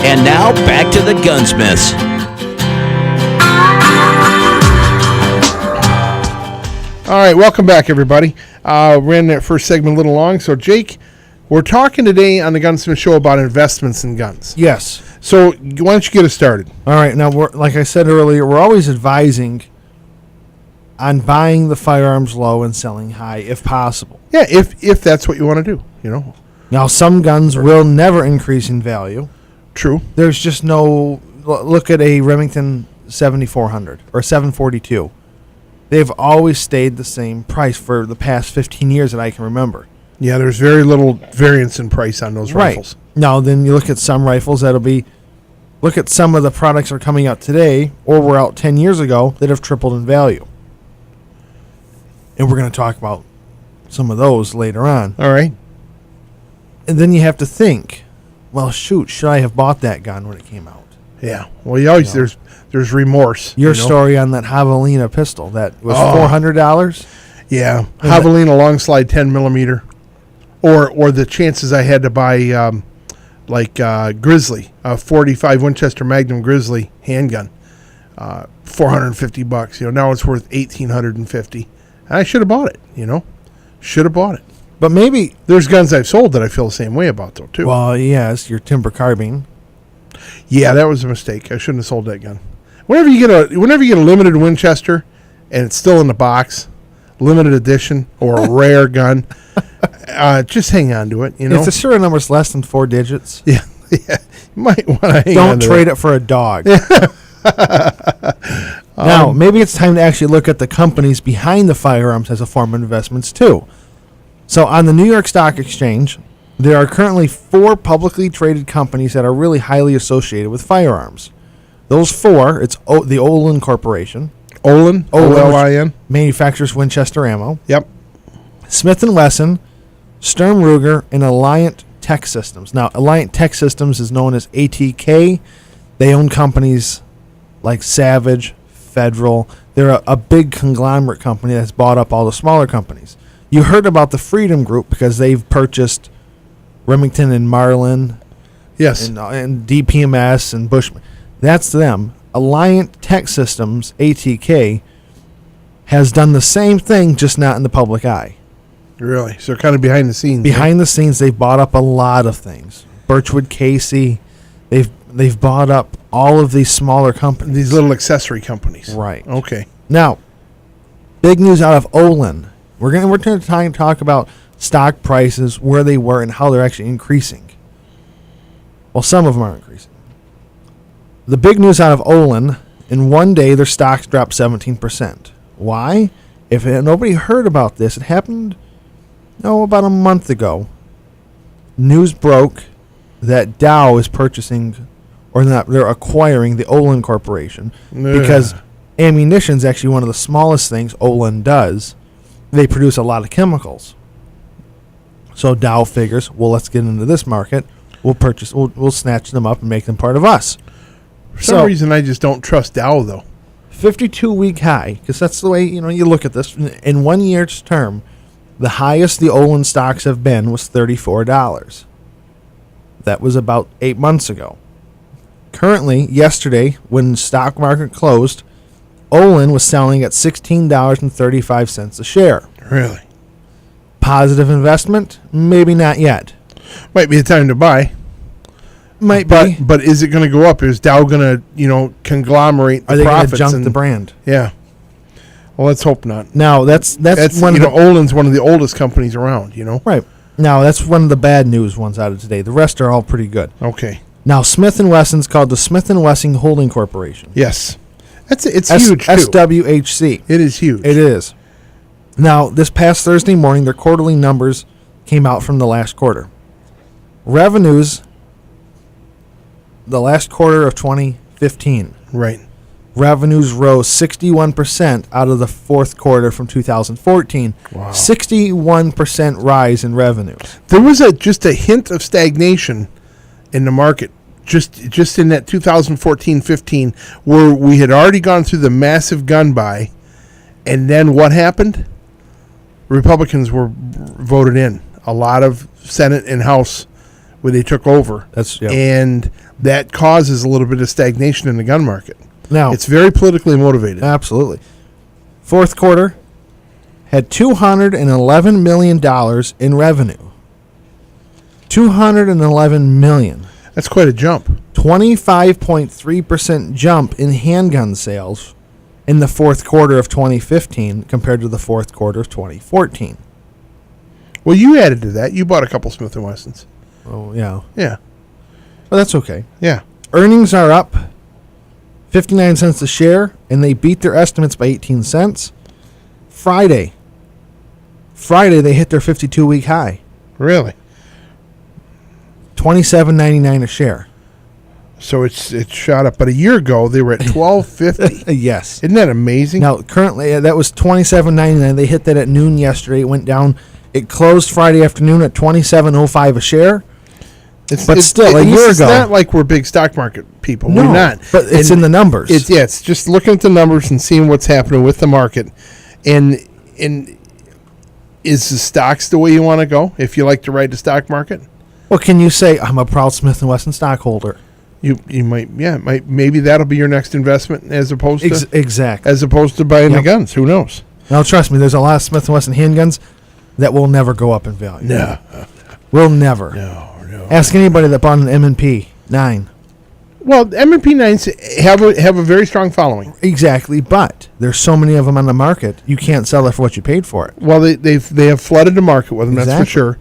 And now back to the Gunsmiths. All right, welcome back, everybody. Ran that first segment a little long. So, Jake, we're talking today on the Gunsmith Show about investments in guns. Yes. So, why don't you get us started? All right. Now, like I said earlier, we're always advising on buying the firearms low and selling high if possible. Yeah, if that's what you want to do, you know. Now, some guns will never increase in value. True. There's just no... Look at a Remington 7400 or 742. They've always stayed the same price for the past 15 years that I can remember. Yeah, there's very little variance in price on those rifles. Now, then you look at some rifles that'll be... Look at some of the products that are coming out today or were out 10 years ago that have tripled in value. And we're going to talk about some of those later on. All right. And then you have to think, well, shoot, should I have bought that gun when it came out? Yeah. Well, you always there's remorse. Your story on that Javelina pistol that was $400. Yeah, Javelina long slide 10 millimeter, or the chances I had to buy Grizzly, a 45 Winchester Magnum Grizzly handgun, $450. You know, now it's worth $1,850. I should have bought it. You know, should have bought it. But maybe there's guns I've sold that I feel the same way about though too. Well, yes, your timber carbine. Yeah, that was a mistake. I shouldn't have sold that gun. Whenever you get a limited Winchester and it's still in the box, limited edition or a rare gun, just hang on to it. You know, if the serial number's less than 4 digits, yeah, you might want to hang on. Don't trade it for a dog. Now, maybe it's time to actually look at the companies behind the firearms as a form of investments too. So, on the New York Stock Exchange, there are currently 4 publicly traded companies that are really highly associated with firearms. Those 4, it's the Olin Corporation. Olin, O-L-I-N. Manufactures Winchester ammo. Yep. Smith & Wesson, Sturm Ruger, and Alliant Tech Systems. Now, Alliant Tech Systems is known as ATK. They own companies like Savage, Federal. They're a big conglomerate company that's bought up all the smaller companies. You heard about the Freedom Group because they've purchased Remington and Marlin. Yes. And DPMS and Bushman. That's them. Alliant Tech Systems, ATK, has done the same thing, just not in the public eye. Really? So kind of behind the scenes. Behind the scenes, they've bought up a lot of things. Birchwood Casey. They've bought up all of these smaller companies. These little accessory companies. Right. Okay. Now, big news out of Olin. We're going to talk about stock prices, where they were, and how they're actually increasing. Well, some of them are increasing. The big news out of Olin, in one day, their stocks dropped 17%. Why? If nobody heard about this, it happened, about a month ago. News broke that Dow is purchasing, or not, they're acquiring the Olin Corporation because ammunition is actually one of the smallest things Olin does. They produce a lot of chemicals. So Dow figures, well, let's get into this market. We'll snatch them up and make them part of us. For some reason, I just don't trust Dow, though. 52-week high, because that's the way you look at this. In 1 year's term, the highest the Olin stocks have been was $34. That was about 8 months ago. Currently, yesterday, when the stock market closed, Olin was selling at $16.35 a share. Really? Positive investment? Maybe not yet. Might be the time to buy. Might be. But is it going to go up? Is Dow going to, conglomerate the profits? Are they going to junk the brand? Yeah. Well, let's hope not. Now, that's one of Olin's one of the oldest companies around, Right. Now, that's one of the bad news ones out of today. The rest are all pretty good. Okay. Now, Smith & Wesson's called the Smith & Wesson Holding Corporation. Yes. It's huge, too. SWHC. It is huge. It is. Now, this past Thursday morning, their quarterly numbers came out from the last quarter. Revenues, the last quarter of 2015. Right. Revenues rose 61% out of the fourth quarter from 2014. Wow. 61% rise in revenues. There was just a hint of stagnation in the market just in that 2014-15 where we had already gone through the massive gun buy, and then what happened? Republicans were voted in. A lot of Senate and House when they took over. That's And that causes a little bit of stagnation in the gun market. Now It's very politically motivated. absolutely. Fourth quarter had $211 million in revenue. $211 million. That's quite a jump. 25.3% jump in handgun sales in the fourth quarter of 2015 compared to the fourth quarter of 2014. Well, you added to that. You bought a couple Smith & Wessons. Oh, yeah. Yeah. But that's okay. Yeah. Earnings are up 59 cents a share, and they beat their estimates by 18 cents. Friday, they hit their 52-week high. Really? $27.99 a share. So it's shot up. But a year ago, they were at $12.50. Yes. Isn't that amazing? Now, currently, that was $27.99. They hit that at noon yesterday. It went down. It closed Friday afternoon at $27.05 a share. But still, a year ago. It's not like we're big stock market people. No, we're not. But it's in the numbers. It's just looking at the numbers and seeing what's happening with the market. And is the stocks the way you want to go if you like to ride the stock market? Well, can you say, I'm a proud Smith & Wesson stockholder? You might maybe that'll be your next investment as opposed to exactly buying the guns. Who knows? Now, trust me, there's a lot of Smith & Wesson handguns that will never go up in value. No. Will never. No. Ask anybody that bought an M&P 9. Well, M&P 9s have a very strong following. Exactly, but there's so many of them on the market, you can't sell it for what you paid for it. Well, they have flooded the market with them, Exactly. that's for sure.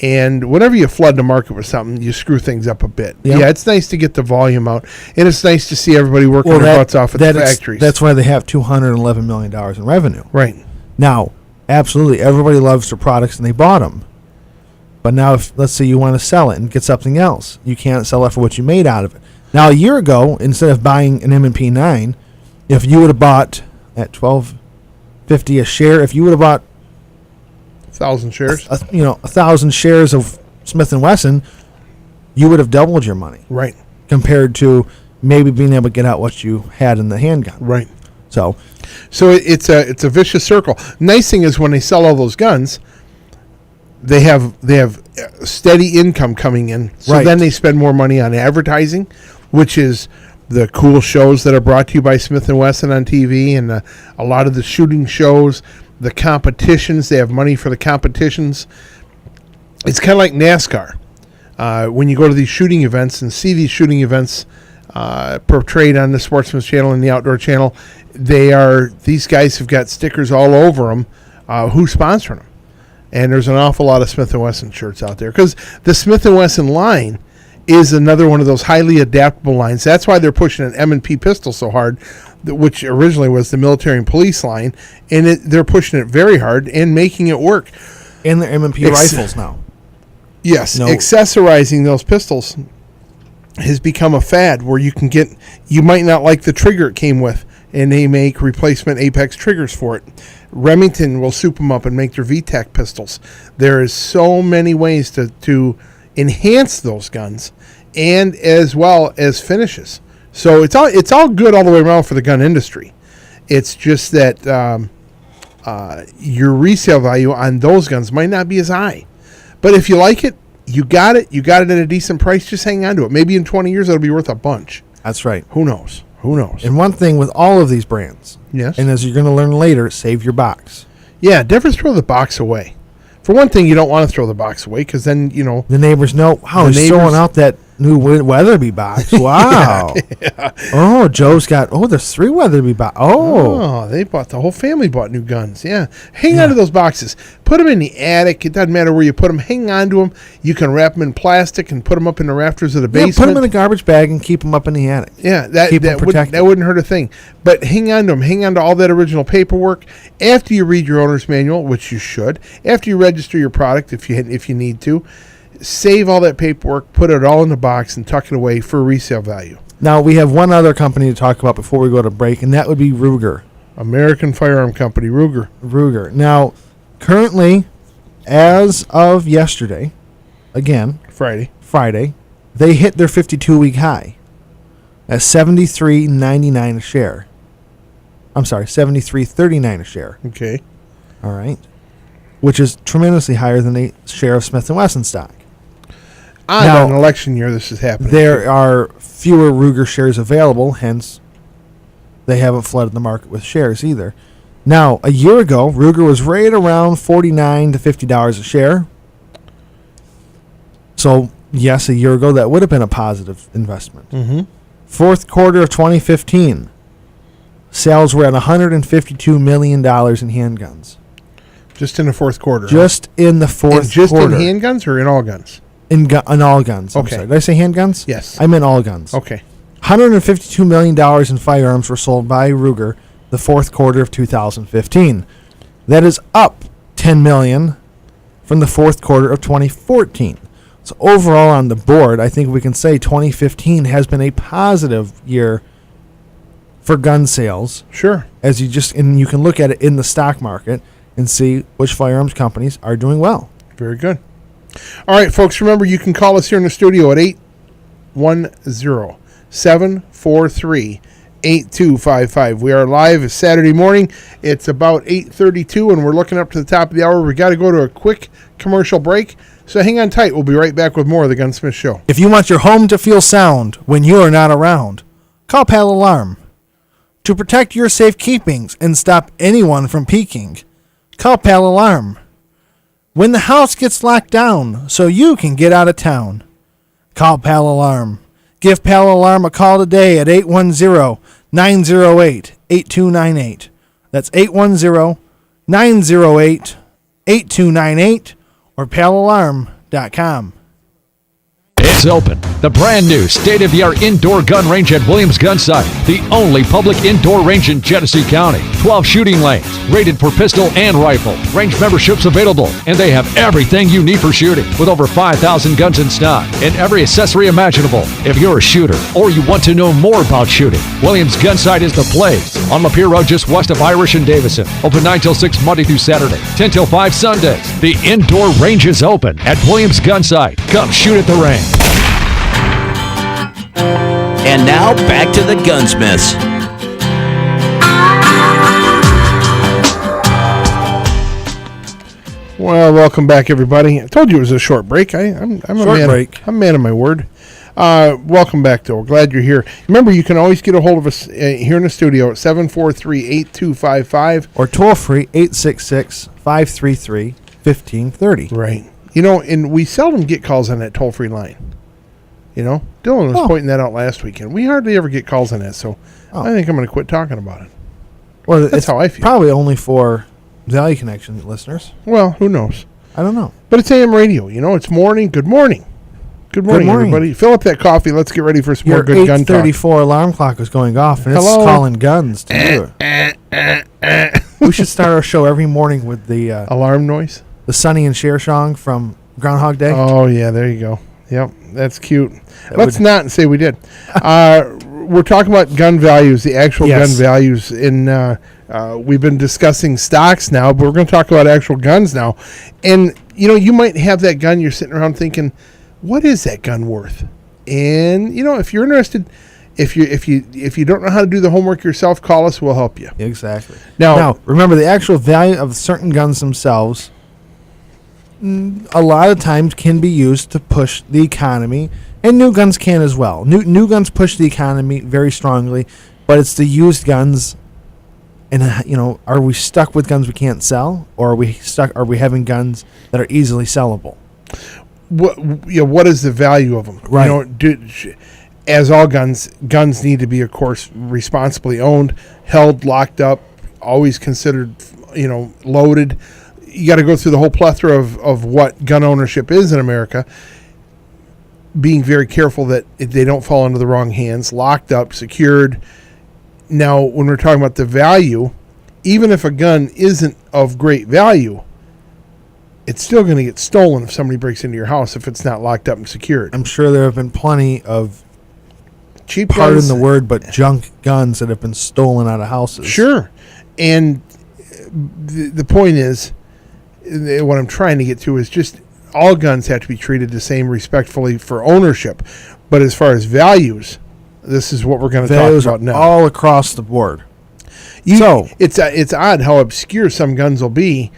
And whenever you flood the market with something, you screw things up a bit. Yep. Yeah, it's nice to get the volume out, and it's nice to see everybody working their butts off at the factories. That's why they have $211 million in revenue. Right. Now, absolutely, everybody loves their products and they bought them. But now, if let's say you want to sell it and get something else, you can't sell it for what you made out of it. Now, a year ago, instead of buying an M&P 9, if you would have bought at $12.50 a share, if you would have bought 1,000 shares. 1,000 shares of Smith & Wesson, you would have doubled your money. Right. Compared to maybe being able to get out what you had in the handgun. Right. So it's a vicious circle. Nice thing is when they sell all those guns, they have steady income coming in. So Right. then they spend more money on advertising, which is the cool shows that are brought to you by Smith & Wesson on TV and a lot of the shooting shows, the competitions. They have money for the competitions. It's kind of like NASCAR. When you go to these shooting events and see these shooting events portrayed on the Sportsman's Channel and the Outdoor Channel, these guys have got stickers all over them. Who's sponsoring them? And there's an awful lot of Smith & Wesson shirts out there because the Smith & Wesson line is another one of those highly adaptable lines. That's why they're pushing an M&P pistol so hard, which originally was the military and police line, and they're pushing it very hard and making it work. and the M&P rifles now. Yes, No. accessorizing those pistols has become a fad where you might not like the trigger it came with, and they make replacement Apex triggers for it. Remington will soup them up and make their VTAC pistols. There is so many ways to enhance those guns, and as well as finishes. So it's all good all the way around for the gun industry. It's just that your resale value on those guns might not be as high. But if you like it, you got it at a decent price, just hang on to it. Maybe in 20 years it'll be worth a bunch. That's right. Who knows? And one thing with all of these brands, Yes. and as you're going to learn later, save your box. Yeah, never throw the box away. For one thing, you don't want to throw the box away because then, The neighbors know, wow, he's throwing out that new Weatherby box. Wow. Yeah. Oh, Joe's got, there's 3 Weatherby boxes. Oh. The whole family bought new guns. Yeah. Hang on to those boxes. Put them in the attic. It doesn't matter where you put them. Hang on to them. You can wrap them in plastic and put them up in the rafters of the basement. Put them in a garbage bag and keep them up in the attic. Yeah, Keep 'em protected. that wouldn't hurt a thing. But hang on to them. Hang on to all that original paperwork. After you read your owner's manual, which you should, after you register your product, if you need to, save all that paperwork, put it all in the box, and tuck it away for resale value. Now, we have one other company to talk about before we go to break, and that would be Ruger. American Firearm Company, Ruger. Now, currently, as of yesterday, again, Friday, they hit their 52-week high at $73.99 a share. I'm sorry, $73.39 a share. Okay. All right. Which is tremendously higher than the share of Smith & Wesson stock. Odd Now, on an election year this is happening. there are fewer Ruger shares available, hence they haven't flooded the market with shares either. Now, a year ago, Ruger was right around $49 to $50 a share. So, yes, a year ago, that would have been a positive investment. Mm-hmm. Fourth quarter of 2015, sales were at $152 million in handguns. Just in the fourth quarter. Just in the fourth and just quarter. in handguns or in all guns? In all guns. I'm Okay. sorry. Did I say handguns? Yes. I meant all guns. Okay. $152 million in firearms were sold by Ruger the fourth quarter of 2015. That is up $10 million from the fourth quarter of 2014. So overall on the board, I think we can say 2015 has been a positive year for gun sales. Sure. And you can look at it in the stock market and see which firearms companies are doing well. Very good. All right, folks, remember you can call us here in the studio at 810-743-8255. We are live Saturday morning. It's about 8:32, and we're looking up to the top of the hour. We got to go to a quick commercial break, so hang on tight. We'll be right back with more of the Gunsmith Show. If you want your home to feel sound when you are not around, call Pal Alarm. To protect your safekeepings and stop anyone from peeking, call Pal Alarm. When the house gets locked down so you can get out of town, call Pal Alarm. Give Pal Alarm a call today at 810-908-8298. That's 810-908-8298 or palalarm.com. It's open. The brand new state-of-the-art indoor gun range at Williams Gun Sight. The only public indoor range in Genesee County. 12 shooting lanes, rated for pistol and rifle. Range memberships available, and they have everything you need for shooting. With over 5,000 guns in stock and every accessory imaginable. If you're a shooter or you want to know more about shooting, Williams Gun Sight is the place. On Lapeer Road, just west of Irish and Davison. Open 9 till 6 Monday through Saturday, 10 till 5 Sundays. The indoor range is open at Williams Gun Sight. Come shoot at the range. And now back to the Gunsmiths. Well, welcome back, everybody. I told you it was a short break. I'm a man. break. I'm a man of my word. Welcome back, though. Glad you're here. Remember, you can always get a hold of us here in the studio at 743-8255. Or toll free 866-533-1530. Right. You know, and we seldom get calls on that toll-free line. You know, Dylan was pointing that out last weekend. We hardly ever get calls on that, so I think I'm going to quit talking about it. Well, That's how I feel. Probably only for Value Connection listeners. Well, who knows? I don't know. But it's AM radio. You know, it's morning. Good morning. Good morning, everybody. Fill up that coffee. Let's get ready for some more good gun talk. 8:34 alarm clock is going off, and Hello? it's calling guns to do it. We should start our show every morning with the Alarm noise? the Sonny and Cher song from Groundhog Day. Oh, yeah, there you go. Yep, that's cute. That Let's would- not say we did. We're talking about gun values, the actual Yes. gun values. We've been discussing stocks now, but we're going to talk about actual guns now. And, you know, you might have that gun, you're sitting around thinking, what is that gun worth? And, you know, if you're interested, if you don't know how to do the homework yourself, call us, we'll help you. Exactly. Now, Now, remember the actual value of certain guns themselves. A lot of times can be used to push the economy, and new guns can as well. New guns push the economy very strongly, but it's the used guns. And you know, are we stuck with guns we can't sell, or are we stuck? Are we having guns that are easily sellable? what is the value of them? Right. You know, as all guns need to be, of course, responsibly owned, held, locked up, always considered, you know, loaded. You got to go through the whole plethora of what gun ownership is in America, being very careful that they don't fall into the wrong hands, locked up, secured. Now, when we're talking about the value, even if a gun isn't of great value, it's still going to get stolen if somebody breaks into your house if it's not locked up and secured. I'm sure there have been plenty of, Cheap pardon guns, the word, but junk guns that have been stolen out of houses. Sure. And the point is, what I'm trying to get to is just all guns have to be treated the same respectfully for ownership. But as far as values, this is what we're going to talk Values about are now. all across the board. It's odd how obscure some guns will be,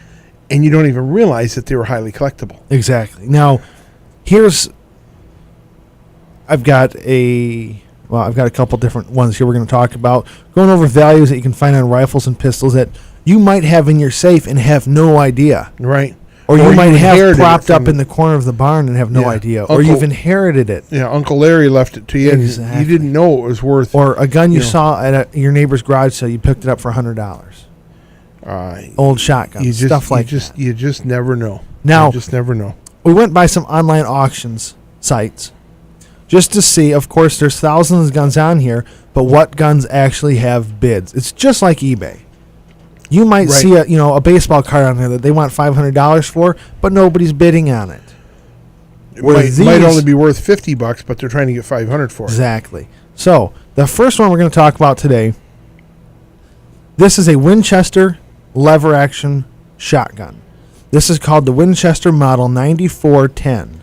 and you don't even realize that they were highly collectible. Exactly. Now, here's I've got a couple different ones here we're going to talk about. Going over values that you can find on rifles and pistols that you might have in your safe and have no idea. Right. Or you might have inherited propped it up from- in the corner of the barn and have no Yeah. idea. Or Uncle- you've inherited it. Yeah, Uncle Larry left it to you. Exactly. And you didn't know it was worth. Or a gun you know. saw at your neighbor's garage sale, you picked it up for $100. Old shotgun, stuff like that. You just never know. Now- you just never know. We went by some online auctions sites just to see. Of course, there's thousands of guns on here, but what guns actually have bids? It's just like eBay. You might Right. see a baseball card on there that they want $500 for, but nobody's bidding on it. It Where might these- only be worth $50, but they're trying to get $500 for it. Exactly. So the first one we're going to talk about today. This is a Winchester lever action shotgun. This is called the Winchester Model 9410.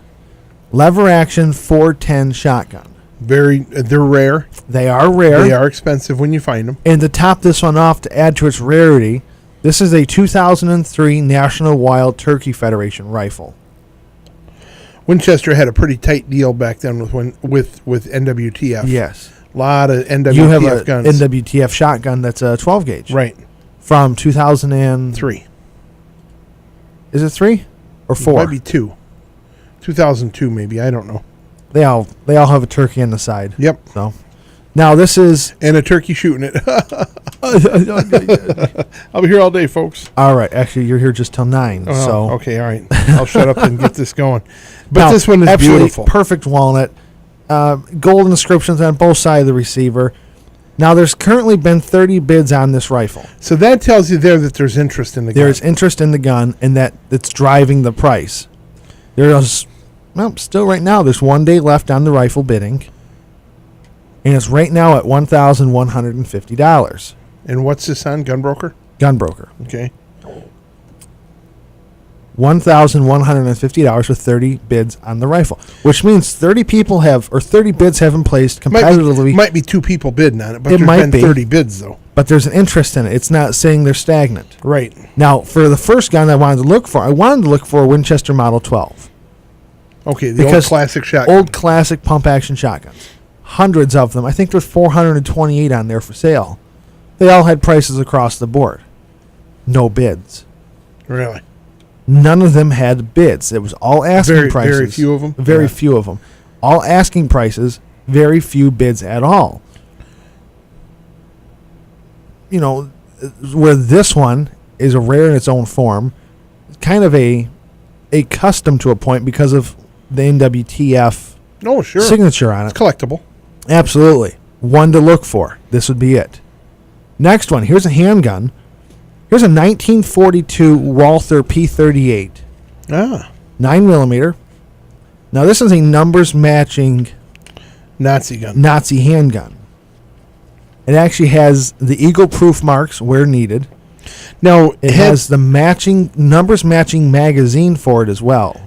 Lever action 410 shotgun. They're rare. They are rare. They are expensive when you find them. And to top this one off, to add to its rarity, this is a 2003 National Wild Turkey Federation rifle. Winchester had a pretty tight deal back then with NWTF. Yes. A lot of NWTF You have a guns. NWTF shotgun that's a 12 gauge. Right. From 2003. 3. Is it 3 or 4? Might be 2. 2002 maybe. I don't know. They all have a turkey on the side. Yep. So now this is And a turkey shooting it. I'll be here all day, folks. all right. Actually, you're here just till 9. Oh, so okay, all right. I'll shut up and get this going. But Now, this one is absolutely beautiful. perfect walnut. Gold inscriptions on both sides of the receiver. Now there's currently been 30 bids on this rifle. So that tells you there that there's interest in the gun. There's interest in the gun, and that it's driving the price. There's still right now. There's 1 day left on the rifle bidding, and it's right now at $1,150. And what's this on? Gunbroker? Gunbroker, Okay. $1,150 with 30 bids on the rifle, which means 30 bids have been placed competitively. Might be 2 people bidding on it, but It there's might been be. 30 bids, though. But there's an interest in it. It's not saying they're stagnant. Right. Now, for the first gun I wanted to look for a Winchester Model 12. Okay, the old Because classic shotgun. Old classic pump action shotguns. Hundreds of them. I think there's 428 on there for sale. They all had prices across the board. No bids. Really? None of them had bids. It was all asking prices. Very few of them? Very Yeah. few of them. All asking prices, very few bids at all. Where this one is a rare in its own form, kind of a custom to a point because of the NWTF Oh, sure. signature on it. It's collectible. Absolutely. One to look for. This would be it. Next one. Here's a handgun. Here's a 1942 Walther P38. Ah. 9mm. Now, this is a numbers matching Nazi gun. Nazi handgun. It actually has the eagle proof marks where needed. Now, It has the numbers matching magazine for it as well.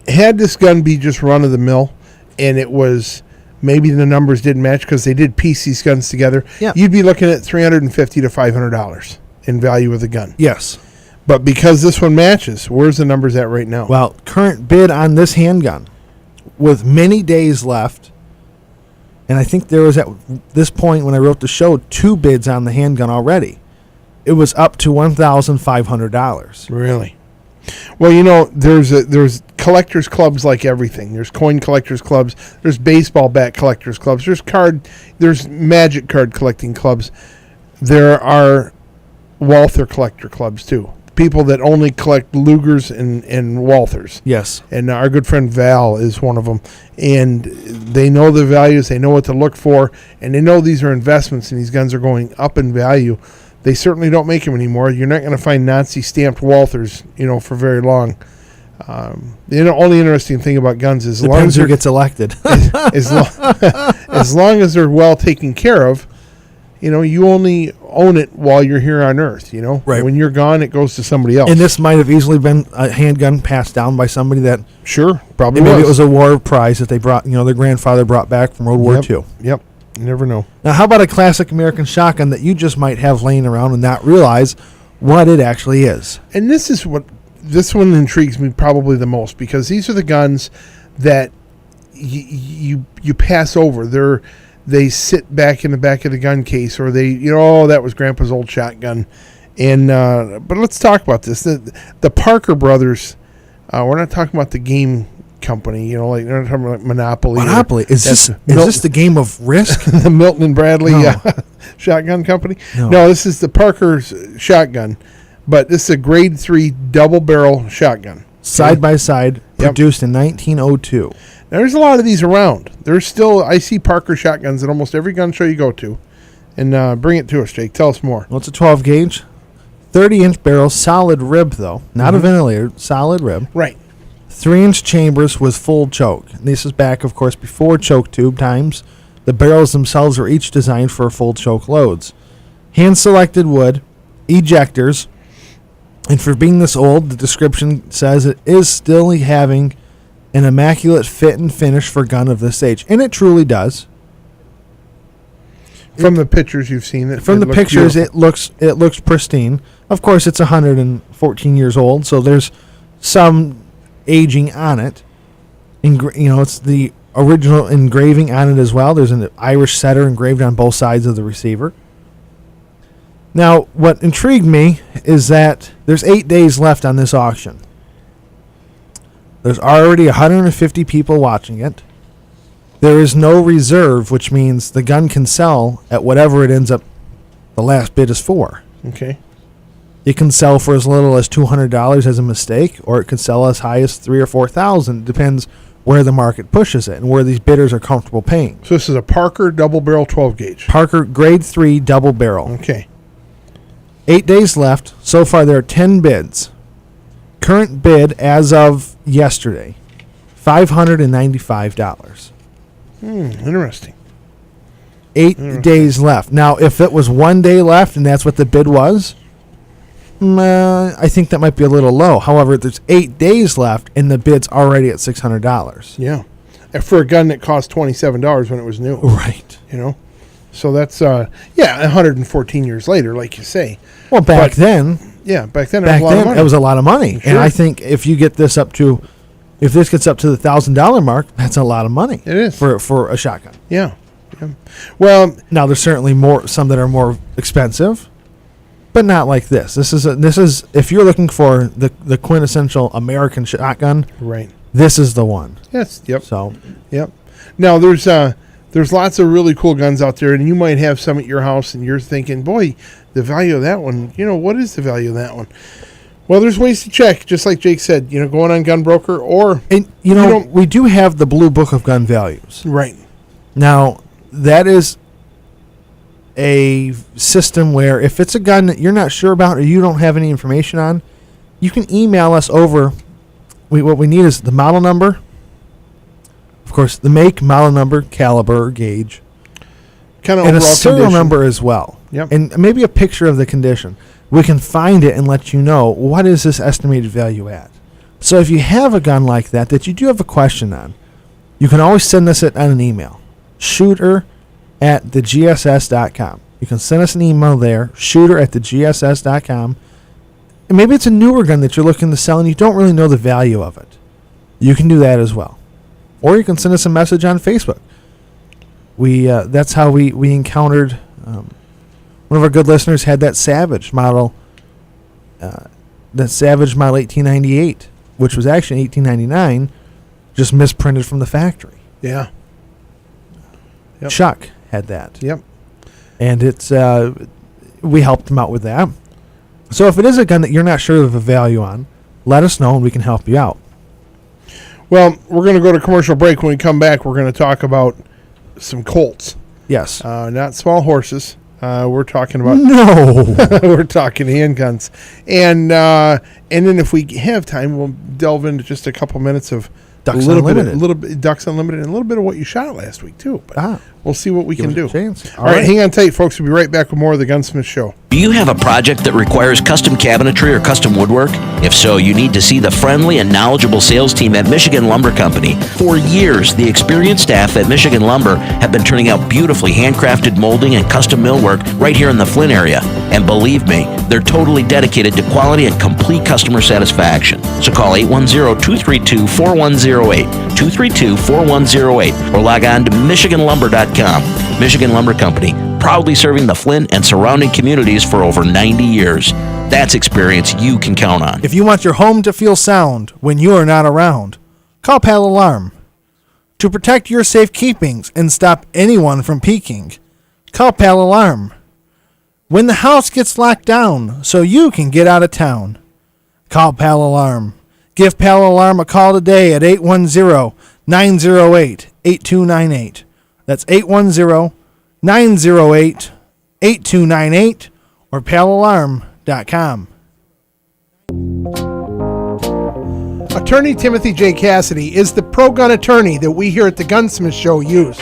had this gun be just run of the mill, and it was maybe the numbers didn't match because they did piece these guns together, Yeah. you'd be looking at $350 to $500 in value of the gun. Yes. But because this one matches, where's the numbers at right now? Well, current bid on this handgun with many days left, and I think there was at this point when I wrote the show 2 bids on the handgun already. It was up to $1,500. Really? Well, there's collectors clubs like everything. There's coin collectors clubs. There's baseball bat collectors clubs. There's magic card collecting clubs. There are Walther collector clubs too. People that only collect Lugers and Walthers. Yes. And our good friend Val is one of them. And they know the values. They know what to look for. And they know these are investments and these guns are going up in value. They certainly don't make them anymore. You're not going to find Nazi stamped Walthers, for very long. The only interesting thing about guns is Depends who gets elected. as long as they're well taken care of, you only own it while you're here on Earth. Right. When you're gone, it goes to somebody else. And this might have easily been a handgun passed down by somebody that sure, probably maybe was. it was a war prize that they brought, their grandfather brought back from World War II. Yep. You never know. Now, how about a classic American shotgun that you just might have laying around and not realize what it actually is? And this one intrigues me probably the most because these are the guns that you pass over. They sit back in the back of the gun case, or they, that was Grandpa's old shotgun. And but let's talk about this. The Parker brothers. We're not talking about the game company. Like they're not talking about Monopoly. Monopoly is this the game of Risk? The Milton and Bradley shotgun company. No, this is the Parker's shotgun, but this is a grade 3 double barrel shotgun. Side by side, produced in 1902. Now, there's a lot of these around. I see Parker shotguns at almost every gun show you go to. And bring it to us, Jake. Tell us more. Well, it's a 12 gauge, 30-inch barrel, solid rib, though. Not a ventilator, solid rib. Right. 3-inch chambers with full choke. And this is back, of course, before choke tube times. The barrels themselves are each designed for full choke loads. Hand-selected wood, ejectors. And for being this old, the description says it is still having an immaculate fit and finish for gun of this age. And it truly does. From the pictures you've seen it. From the pictures, beautiful. It looks pristine. Of course, it's 114 years old, so there's some aging on it. It's the original engraving on it as well. There's an Irish setter engraved on both sides of the receiver. Now, what intrigued me is that there's 8 days left on this auction. There's already 150 people watching it. There is no reserve, which means the gun can sell at whatever it ends up the last bid is for. Okay. It can sell for as little as $200 as a mistake, or it could sell as high as $3,000 or $4,000. Depends where the market pushes it and where these bidders are comfortable paying. So this is a Parker double barrel 12 gauge. Parker grade 3 double barrel. Okay. 8 days left. So far, there are 10 bids. Current bid as of yesterday, $595. Interesting. 8 days left. Now, if it was 1 day left and that's what the bid was, I think that might be a little low. However, there's 8 days left and the bid's already at $600. Yeah. And for a gun that cost $27 when it was new. Right. So that's, 114 years later, like you say. Well, back then. Yeah, back then it was a lot of money. Sure. And I think if this gets up to the $1,000 mark, that's a lot of money. It is. For a shotgun. Yeah. Well, now there's certainly some that are more expensive, but not like this. This is if you're looking for the quintessential American shotgun, right. This is the one. Yes. Yep. So, yep. Now there's lots of really cool guns out there, and you might have some at your house, and you're thinking, boy, the value of that one, what is the value of that one? Well, there's ways to check, just like Jake said, going on Gun Broker, or... And, we do have the Blue Book of Gun Values. Right. Now, that is a system where if it's a gun that you're not sure about or you don't have any information on, you can email us over. What we need is the model number, of course, the make, model number, caliber, gauge, kind of and a overall serial condition. number as well. Yep. And maybe a picture of the condition. We can find it and let you know what is this estimated value at. So if you have a gun like that you do have a question on, you can always send us it on an email. shooter@thegss.com. You can send us an email there, shooter@thegss.com. And maybe it's a newer gun that you're looking to sell and you don't really know the value of it. You can do that as well. Or you can send us a message on Facebook. That's how we encountered... one of our good listeners had that Savage model 1898, which was actually 1899, just misprinted from the factory. Yeah. Yep. Chuck had that. Yep. And it's we helped him out with that. So if it is a gun that you're not sure of the value on, let us know and we can help you out. Well, we're going to go to commercial break. When we come back, we're going to talk about some Colts. Yes. Not small horses. We're talking about we're talking handguns, and then if we have time, we'll delve into just a couple minutes of Ducks a little Unlimited. bit Ducks Unlimited, and a little bit of what you shot last week too. But we'll see what we can do. All right, hang on tight, folks. We'll be right back with more of the Gunsmith Show. Do you have a project that requires custom cabinetry or custom woodwork? If so, you need to see the friendly and knowledgeable sales team at Michigan Lumber Company. For years, the experienced staff at Michigan Lumber have been turning out beautifully handcrafted molding and custom millwork right here in the Flint area. And believe me, they're totally dedicated to quality and complete customer satisfaction. So call 810-232-4108, 232-4108, or log on to MichiganLumber.com. Michigan Lumber Company, proudly serving the Flint and surrounding communities for over 90 years. That's experience you can count on. If you want your home to feel sound when you are not around, call Pal Alarm. To protect your safekeepings and stop anyone from peeking, call Pal Alarm. When the house gets locked down so you can get out of town, call Pal Alarm. Give Pal Alarm a call today at 810-908-8298. That's 810-908-8298 or palalarm.com. Attorney Timothy J. Cassidy is the pro-gun attorney that we here at the Gunsmith Show use.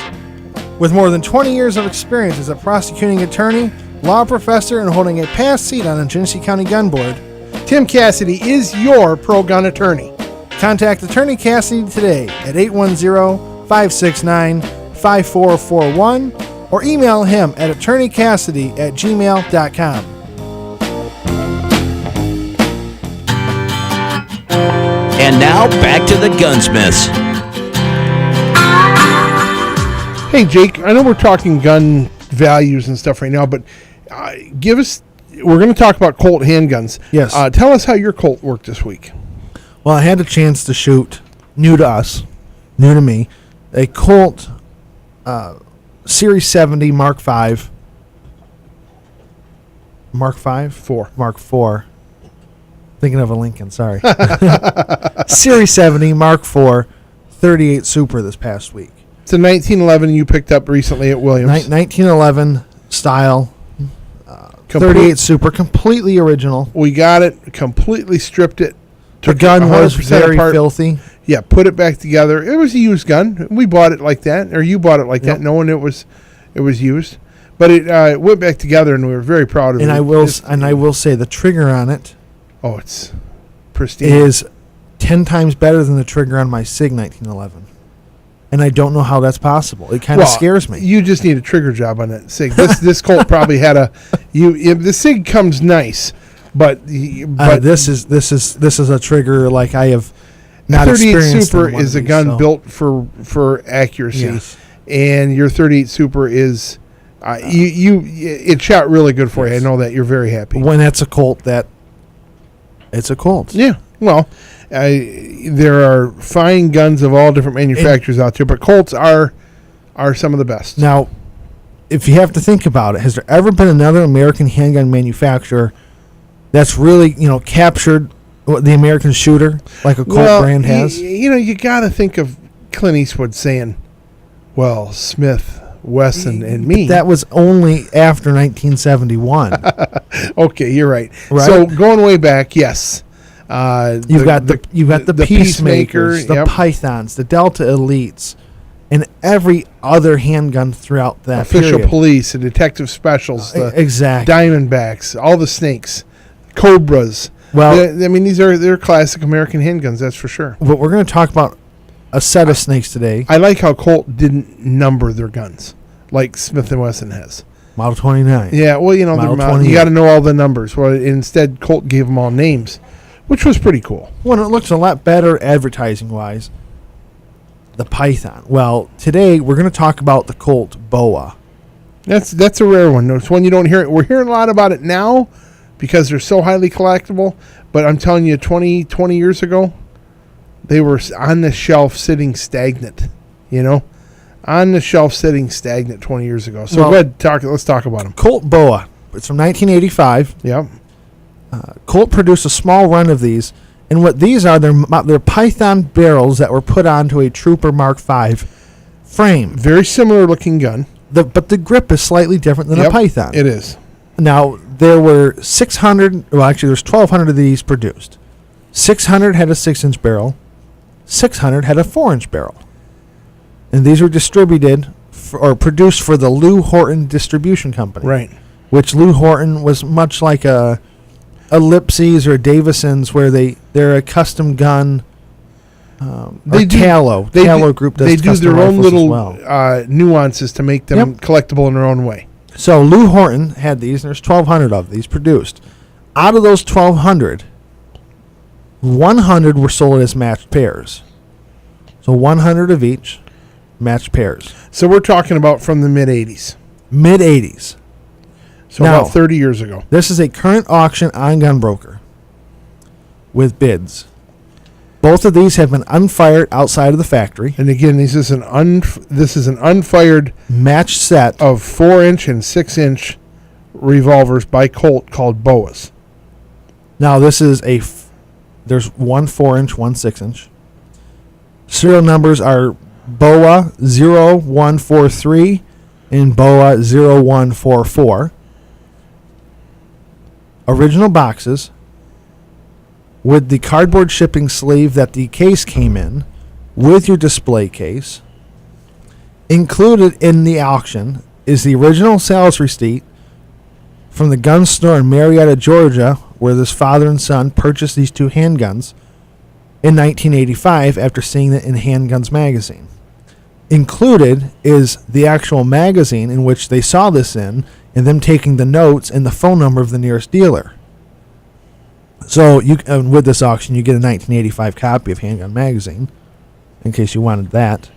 With more than 20 years of experience as a prosecuting attorney, law professor, and holding a past seat on the Genesee County Gun Board, Tim Cassidy is your pro-gun attorney. contact Attorney Cassidy today at 810-569-5441 or email him at attorneycassidy@gmail.com. And now, back to the Gunsmiths. Hey, Jake, I know we're talking gun values and stuff right now, but we're going to talk about Colt handguns. Yes. Tell us how your Colt worked this week. Well, I had a chance to shoot, new to us, new to me, a Colt Series 70 Mark V. Mark V? 4. Mark IV. Thinking of a Lincoln, sorry. Series 70 Mark IV 38 Super this past week. It's a 1911 you picked up recently at Williams. 1911 style, 38 Super, completely original. We got it, completely stripped it. The took gun it was 100% very apart. filthy. Yeah, put it back together. It was a used gun. We bought it like that, or you bought it like that, knowing it was used. But it went back together, and we were very proud of it. And I will say the trigger on it it's pristine. is 10 times better than the trigger on my SIG 1911. And I don't know how that's possible. It kind of scares me. You just need a trigger job on that SIG. This Colt probably had the SIG comes nice, but this is a trigger like I have not 38 experienced. Super is a gun built for accuracy, Yes. and your 38 Super is it shot really good for you. I know that you're very happy. When that's a Colt, it's a Colt. Yeah, well, there are fine guns of all different manufacturers out there, but Colts are some of the best. Now, if you have to think about it, has there ever been another American handgun manufacturer that's really, captured the American shooter like a Colt brand has? You got to think of Clint Eastwood saying, well, Smith, Wesson, and me. But that was only after 1971. Okay, you're right. Right? So going way back, yes. You've got the Peacemakers, the yep. Pythons, the Delta Elites, and every other handgun throughout that Official period. Police and Detective Specials, the Exactly. Diamondbacks, all the Snakes, Cobras. Well, they're classic American handguns, that's for sure. but we're going to talk about a set of snakes today. I like how Colt didn't number their guns like Smith & Wesson has. Model 29. Yeah, well, Model you got to know all the numbers. Well, instead, Colt gave them all names, which was pretty cool. Well, it looks a lot better advertising-wise. The Python. Well, today we're going to talk about the Colt Boa. That's a rare one. It's one you don't hear. We're hearing a lot about it now because they're so highly collectible. But I'm telling you, 20 years ago, they were on the shelf sitting stagnant. On the shelf sitting stagnant 20 years ago. So go ahead, let's talk about them. Colt Boa. It's from 1985. Yep. Colt produced a small run of these, and what these are, they're Python barrels that were put onto a Trooper Mark V frame. Very similar looking gun. But the grip is slightly different than a Python. It is. Now, there were 600, well, actually, there's 1,200 of these produced. 600 had a 6-inch barrel. 600 had a 4-inch barrel. And these were distributed or produced for the Lou Horton Distribution Company. Right. Which Lou Horton was much like a Lipsy's or Davison's, where they're a custom gun. Tallow Group does. They do their own little nuances to make them Yep. collectible in their own way. So Lou Horton had these, and there's 1,200 of these produced. Out of those 1,200, 100 were sold as matched pairs. So 100 of each, matched pairs. So we're talking about from the mid-'80s. Mid-'80s. So Now, about 30 years ago. This is a current auction on Gunbroker with bids. Both of these have been unfired outside of the factory. And again, this is an unfired Matched set. of 4-inch and 6-inch revolvers by Colt called Boas. Now, this is there's one 4-inch, one 6-inch. Serial numbers are BOA 0143 and BOA 0144. Original boxes with the cardboard shipping sleeve that the case came in with your display case. Included in the auction is the original sales receipt from the gun store in Marietta, Georgia, where this father and son purchased these two handguns in 1985 after seeing it in Handguns magazine. Included is the actual magazine in which they saw this in, and them taking the notes and the phone number of the nearest dealer. So with this auction, you get a 1985 copy of Handgun magazine, in case you wanted that.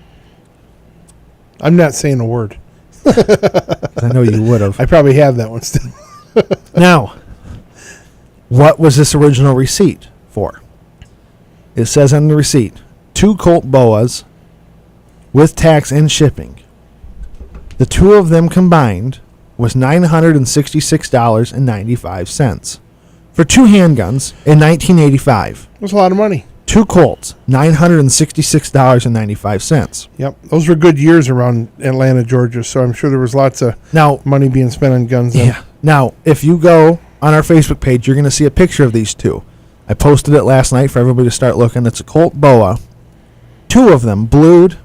I'm not saying a word. I know you would have. I probably have that one still. Now, what was this original receipt for? It says on the receipt, 2 Colt Boas with tax and shipping. The two of them combined was $966.95 for 2 handguns in 1985. That's a lot of money. 2 Colts, $966.95. Yep. Those were good years around Atlanta, Georgia, so I'm sure there was lots of money being spent on guns then. Yeah. Now, if you go on our Facebook page, you're going to see a picture of these two. I posted it last night for everybody to start looking. It's a Colt Boa. 2 of them, blued,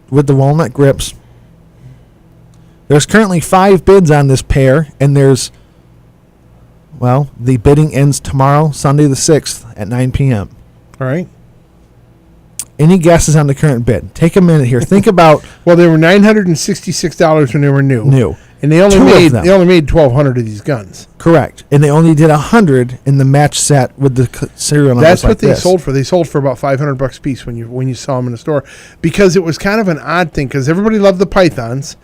with the walnut grips. There's currently 5 bids on this pair, and the bidding ends tomorrow, Sunday the 6th at 9 p.m. All right. Any guesses on the current bid? Take a minute here. Think about... Well, they were $966 when they were new. New. And they only made 1,200 of these guns. Correct. And they only did 100 in the match set with the serial numbers. That's what they sold for. They sold for about $500 a piece when you saw them in the store, because it was kind of an odd thing, because everybody loved the pythons,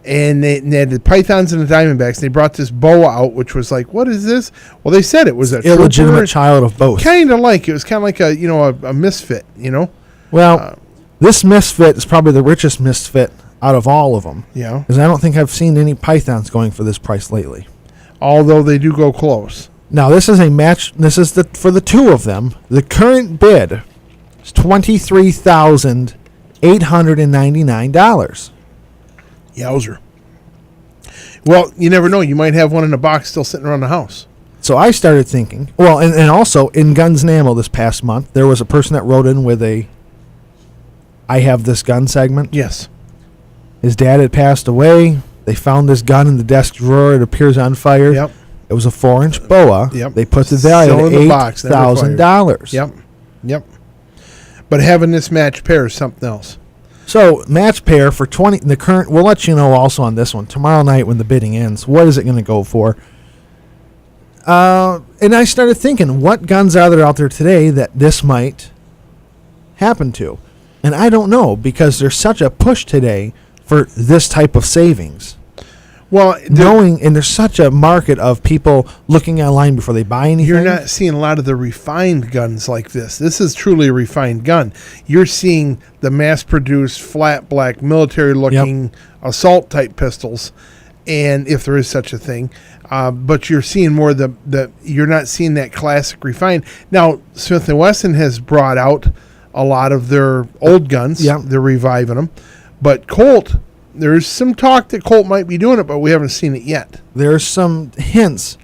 and they had the pythons and the diamondbacks. They brought this boa out, which was like, what is this? Well, they said it was a illegitimate child of both. Kind of like it was kind of like a misfit, Well, this misfit is probably the richest misfit out of all of them. Yeah. Because I don't think I've seen any pythons going for this price lately. Although they do go close. Now, this is a match. This is for the 2 of them. The current bid is $23,899. Yowzer. Well, you never know. You might have one in a box still sitting around the house. So I started thinking, well, and also in Guns and Ammo this past month, there was a person that wrote in with I have this gun segment. Yes. His dad had passed away. They found this gun in the desk drawer. It appears unfired. Yep. It was a 4-inch boa. Yep. They put the value at $8,000. Yep. But having this match pair is something else. So match pair for 20. The current. We'll let you know also on this one tomorrow night when the bidding ends. What is it going to go for? And I started thinking, what guns are there out there today that this might happen to? And I don't know, because there's such a push today for this type of savings. Well, there's such a market of people looking online before they buy anything. You're not seeing a lot of the refined guns like this. This is truly a refined gun. You're seeing the mass-produced, flat black, military-looking assault type pistols, and if there is such a thing. But you're seeing more you're not seeing that classic refined. Now, Smith & Wesson has brought out a lot of their old guns. Yep. They're reviving them. But Colt, there's some talk that Colt might be doing it, but we haven't seen it yet. There's some hints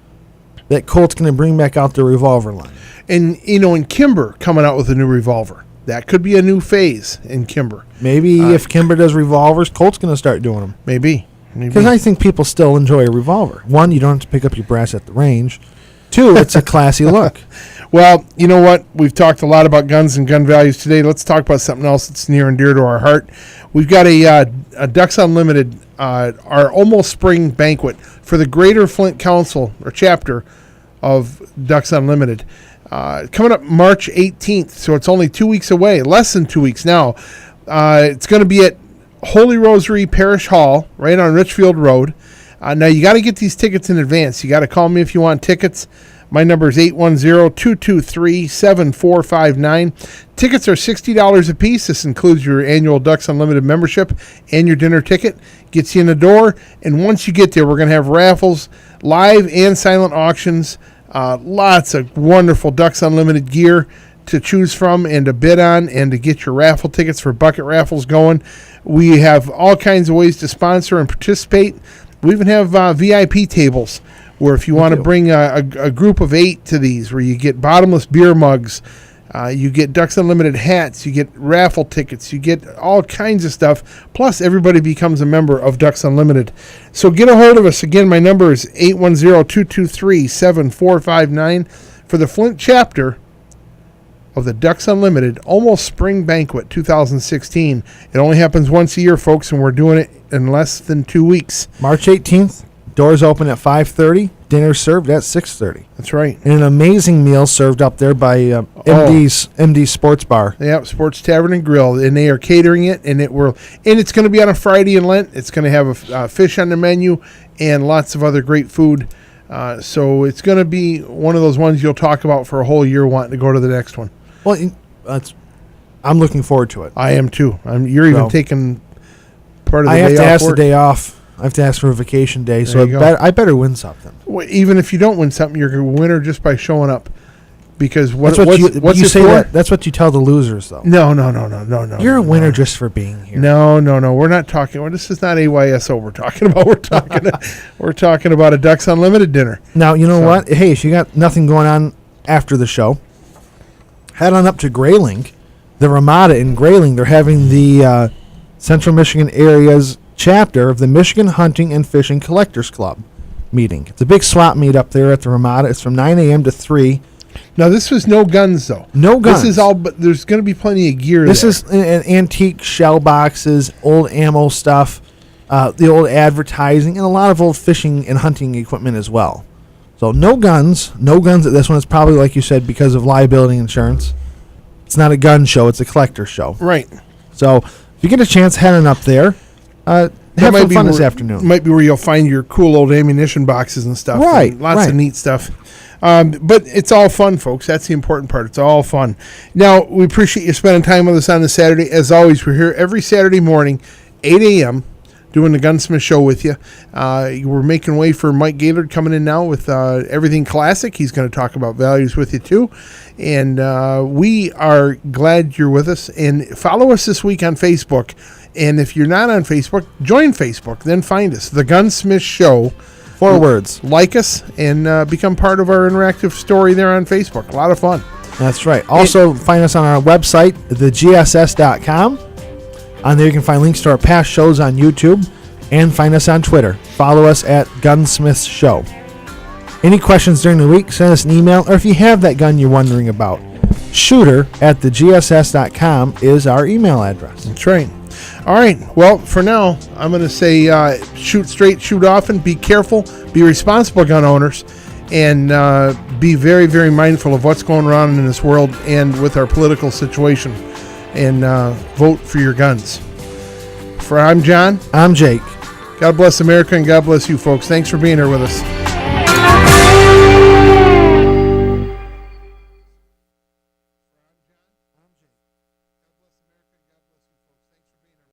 that Colt's going to bring back out their revolver line. And, in Kimber coming out with a new revolver. That could be a new phase in Kimber. Maybe if Kimber does revolvers, Colt's going to start doing them. Maybe. Because I think people still enjoy a revolver. 1, you don't have to pick up your brass at the range. 2, it's a classy look. Well, you know what? We've talked a lot about guns and gun values today. Let's talk about something else that's near and dear to our heart. We've got a Ducks Unlimited, our almost spring banquet for the Greater Flint Council or chapter of Ducks Unlimited. Coming up March 18th, so it's only 2 weeks away, less than 2 weeks now. It's going to be at Holy Rosary Parish Hall, right on Richfield Road. Now, you got to get these tickets in advance. You got to call me if you want tickets. My number is 810-223-7459. Tickets are $60 a piece. This includes your annual Ducks Unlimited membership and your dinner ticket. Gets you in the door. And once you get there, we're going to have raffles, live and silent auctions, lots of wonderful Ducks Unlimited gear to choose from and to bid on and to get your raffle tickets for bucket raffles going. We have all kinds of ways to sponsor and participate. We even have VIP tables where if you want to bring a group of 8 to these, where you get bottomless beer mugs, you get Ducks Unlimited hats, you get raffle tickets, you get all kinds of stuff. Plus, everybody becomes a member of Ducks Unlimited. So get a hold of us. Again, my number is 810-223-7459 for the Flint chapter of the Ducks Unlimited Almost Spring Banquet 2016. It only happens once a year, folks, and we're doing it in less than 2 weeks. March 18th. Doors open at 5:30. Dinner served at 6:30. That's right. And an amazing meal served up there by MD's Sports Bar. Yep, Sports Tavern and Grill, and they are catering it, and it's going to be on a Friday in Lent. It's going to have a fish on the menu and lots of other great food. So it's going to be one of those ones you'll talk about for a whole year, wanting to go to the next one. Well, I'm looking forward to it. I am too. You're even taking part of the day off. I have to ask the day off. I have to ask for a vacation day, so I better win something. Well, even if you don't win something, you're a winner just by showing up. Because what's you it say for? That's what you tell the losers, though. No. You're a winner just for being here. No. We're not talking. This is not AYSO. We're talking about. We're talking about a Ducks Unlimited dinner. Now you know what? Hey, if you got nothing going on after the show, head on up to Grayling, the Ramada in Grayling. They're having the Central Michigan area's chapter of the Michigan Hunting and Fishing Collectors Club meeting. It's a big swap meet up there at the Ramada. It's from 9 a.m. to 3. Now, this was no guns, though. No guns. This is all, but there's going to be plenty of gear This there. is antique shell boxes, old ammo stuff, the old advertising, and a lot of old fishing and hunting equipment as well. So no guns. No guns at this one. It's probably, like you said, because of liability insurance. It's not a gun show. It's a collector show. Right. So if you get a chance heading up there, have some fun this afternoon. Might be where you'll find your cool old ammunition boxes and stuff. Right. And lots of neat stuff. But it's all fun, folks. That's the important part. It's all fun. Now, we appreciate you spending time with us on this Saturday. As always, we're here every Saturday morning, 8 a.m., doing the Gunsmith Show with you. We're making way for Mike Gaylord coming in now with Everything Classic. He's going to talk about values with you, too. And we are glad you're with us. And follow us this week on Facebook. And if you're not on Facebook, join Facebook. Then find us, The Gunsmith Show. 4 words. Like us and become part of our interactive story there on Facebook. A lot of fun. That's right. Also, find us on our website, thegss.com. On there, you can find links to our past shows on YouTube and find us on Twitter. Follow us at Gunsmiths Show. Any questions during the week, send us an email, or if you have that gun you're wondering about, shooter@thegss.com is our email address. That's right. All right. Well, for now, I'm going to say shoot straight, shoot often, be careful, be responsible gun owners, and be very, very mindful of what's going on in this world and with our political situation. And vote for your guns. I'm John. I'm Jake. God bless America and God bless you folks. Thanks for being here with us.